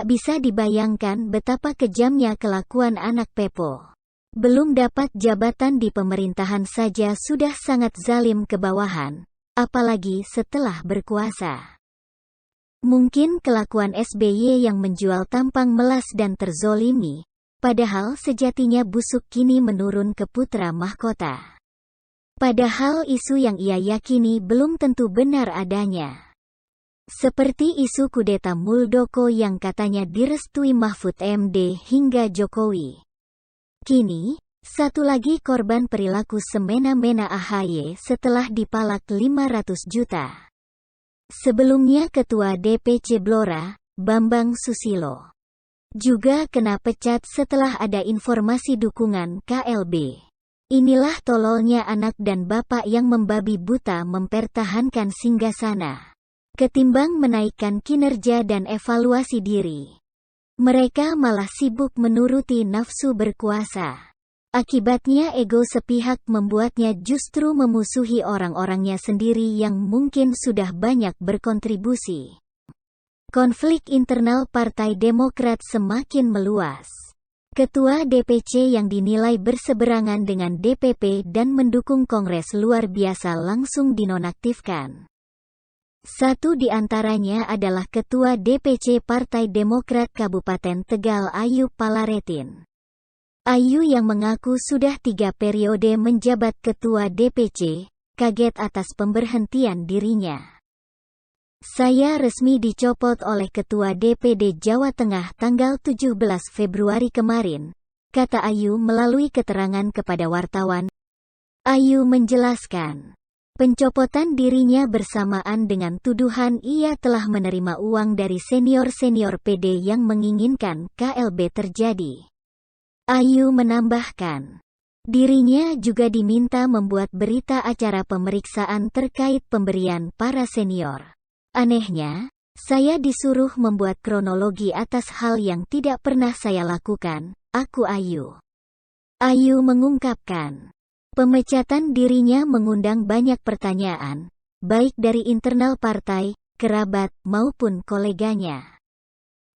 Tak bisa dibayangkan betapa kejamnya kelakuan anak Pepo. Belum dapat jabatan di pemerintahan saja sudah sangat zalim ke bawahan, apalagi setelah berkuasa. Mungkin kelakuan SBY yang menjual tampang melas dan terzolimi, padahal sejatinya busuk kini menurun ke putra mahkota. Padahal isu yang ia yakini belum tentu benar adanya. Seperti isu kudeta Muldoko yang katanya direstui Mahfud MD hingga Jokowi. Kini, satu lagi korban perilaku semena-mena AHY setelah dipalak 500 juta. Sebelumnya Ketua DPC Blora, Bambang Susilo, juga kena pecat setelah ada informasi dukungan KLB. Inilah tololnya anak dan bapak yang membabi buta mempertahankan singgasana, ketimbang menaikkan kinerja dan evaluasi diri. Mereka malah sibuk menuruti nafsu berkuasa. Akibatnya ego sepihak membuatnya justru memusuhi orang-orangnya sendiri yang mungkin sudah banyak berkontribusi. Konflik internal Partai Demokrat semakin meluas. Ketua DPC yang dinilai berseberangan dengan DPP dan mendukung Kongres luar biasa langsung dinonaktifkan. Satu di antaranya adalah Ketua DPC Partai Demokrat Kabupaten Tegal Ayu Palaretin. Ayu yang mengaku sudah 3 periode menjabat Ketua DPC, kaget atas pemberhentian dirinya. Saya resmi dicopot oleh Ketua DPD Jawa Tengah tanggal 17 Februari kemarin, kata Ayu melalui keterangan kepada wartawan. Ayu menjelaskan, pencopotan dirinya bersamaan dengan tuduhan ia telah menerima uang dari senior-senior PD yang menginginkan KLB terjadi. Ayu menambahkan, dirinya juga diminta membuat berita acara pemeriksaan terkait pemberian para senior. Anehnya, saya disuruh membuat kronologi atas hal yang tidak pernah saya lakukan, aku Ayu. Ayu mengungkapkan, pemecatan dirinya mengundang banyak pertanyaan, baik dari internal partai, kerabat, maupun koleganya.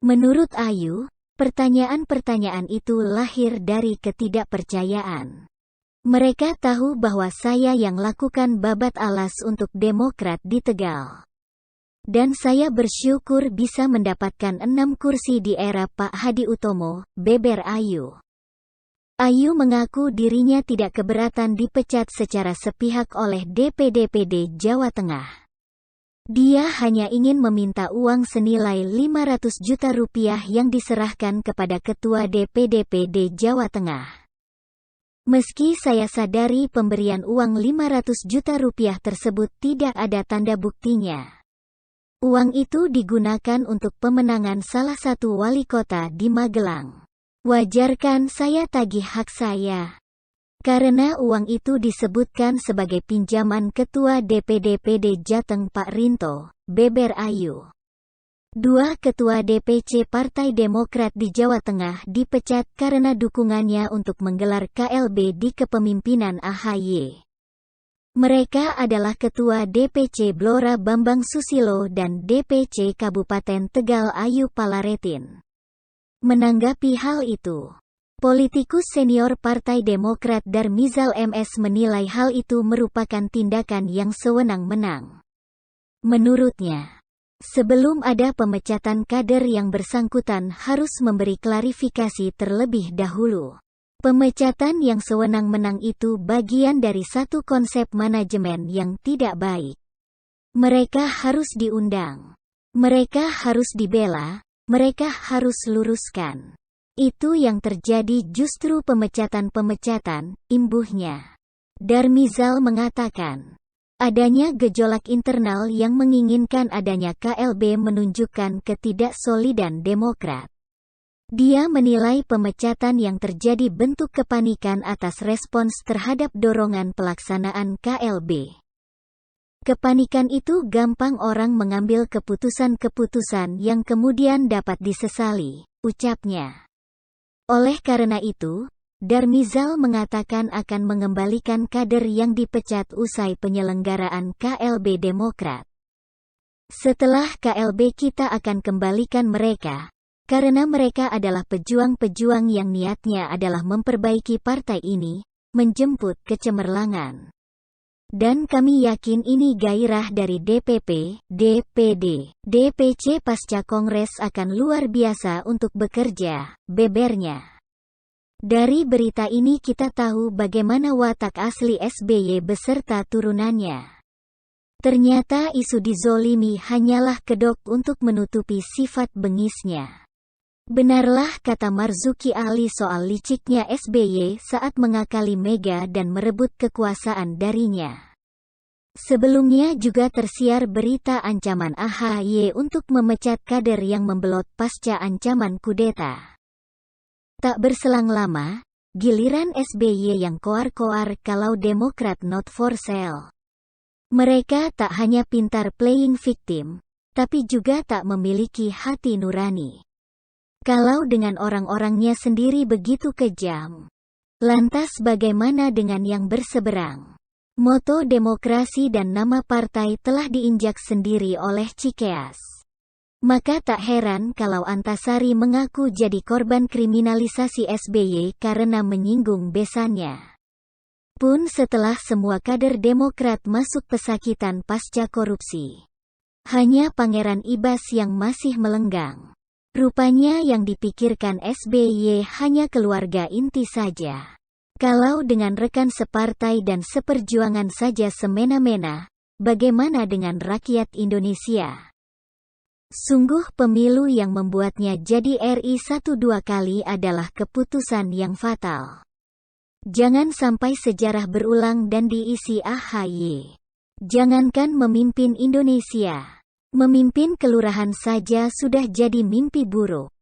Menurut Ayu, pertanyaan-pertanyaan itu lahir dari ketidakpercayaan. Mereka tahu bahwa saya yang lakukan babat alas untuk Demokrat di Tegal. Dan saya bersyukur bisa mendapatkan 6 kursi di era Pak Hadi Utomo, beber Ayu. Ayu mengaku dirinya tidak keberatan dipecat secara sepihak oleh DPD Jawa Tengah. Dia hanya ingin meminta uang senilai 500 juta rupiah yang diserahkan kepada Ketua DPD Jawa Tengah. Meski saya sadari pemberian uang 500 juta rupiah tersebut tidak ada tanda buktinya. Uang itu digunakan untuk pemenangan salah satu wali kota di Magelang. Wajarkan saya tagih hak saya. Karena uang itu disebutkan sebagai pinjaman Ketua DPD Jateng Pak Rinto, beber Ayu. 2 Ketua DPC Partai Demokrat di Jawa Tengah dipecat karena dukungannya untuk menggelar KLB di kepemimpinan AHY. Mereka adalah Ketua DPC Blora Bambang Susilo dan DPC Kabupaten Tegal Ayu Palaretin. Menanggapi hal itu, politikus senior Partai Demokrat Darmizal MS menilai hal itu merupakan tindakan yang sewenang-wenang. Menurutnya, sebelum ada pemecatan kader yang bersangkutan harus memberi klarifikasi terlebih dahulu. Pemecatan yang sewenang-wenang itu bagian dari satu konsep manajemen yang tidak baik. Mereka harus diundang. Mereka harus dibela. Mereka harus luruskan. Itu yang terjadi justru pemecatan-pemecatan, imbuhnya. Darmizal mengatakan, adanya gejolak internal yang menginginkan adanya KLB menunjukkan ketidaksolidan Demokrat. Dia menilai pemecatan yang terjadi bentuk kepanikan atas respons terhadap dorongan pelaksanaan KLB. Kepanikan itu gampang orang mengambil keputusan-keputusan yang kemudian dapat disesali, ucapnya. Oleh karena itu, Darmizal mengatakan akan mengembalikan kader yang dipecat usai penyelenggaraan KLB Demokrat. Setelah KLB kita akan kembalikan mereka. Karena mereka adalah pejuang-pejuang yang niatnya adalah memperbaiki partai ini, menjemput kecemerlangan. Dan kami yakin ini gairah dari DPP, DPD, DPC pasca Kongres akan luar biasa untuk bekerja, bebernya. Dari berita ini kita tahu bagaimana watak asli SBY beserta turunannya. Ternyata isu dizolimi hanyalah kedok untuk menutupi sifat bengisnya. Benarlah kata Marzuki Ali soal liciknya SBY saat mengakali Mega dan merebut kekuasaan darinya. Sebelumnya juga tersiar berita ancaman AHY untuk memecat kader yang membelot pasca ancaman kudeta. Tak berselang lama, giliran SBY yang koar-koar kalau Demokrat not for sale. Mereka tak hanya pintar playing victim, tapi juga tak memiliki hati nurani. Kalau dengan orang-orangnya sendiri begitu kejam, lantas bagaimana dengan yang berseberang? Moto demokrasi dan nama partai telah diinjak sendiri oleh Cikeas. Maka tak heran kalau Antasari mengaku jadi korban kriminalisasi SBY karena menyinggung besannya. Pun setelah semua kader Demokrat masuk pesakitan pasca korupsi, hanya Pangeran Ibas yang masih melenggang. Rupanya yang dipikirkan SBY hanya keluarga inti saja. Kalau dengan rekan separtai dan seperjuangan saja semena-mena, bagaimana dengan rakyat Indonesia? Sungguh pemilu yang membuatnya jadi RI 1-2 kali adalah keputusan yang fatal. Jangan sampai sejarah berulang dan diisi AHY. Jangankan memimpin Indonesia. Memimpin kelurahan saja sudah jadi mimpi buruk.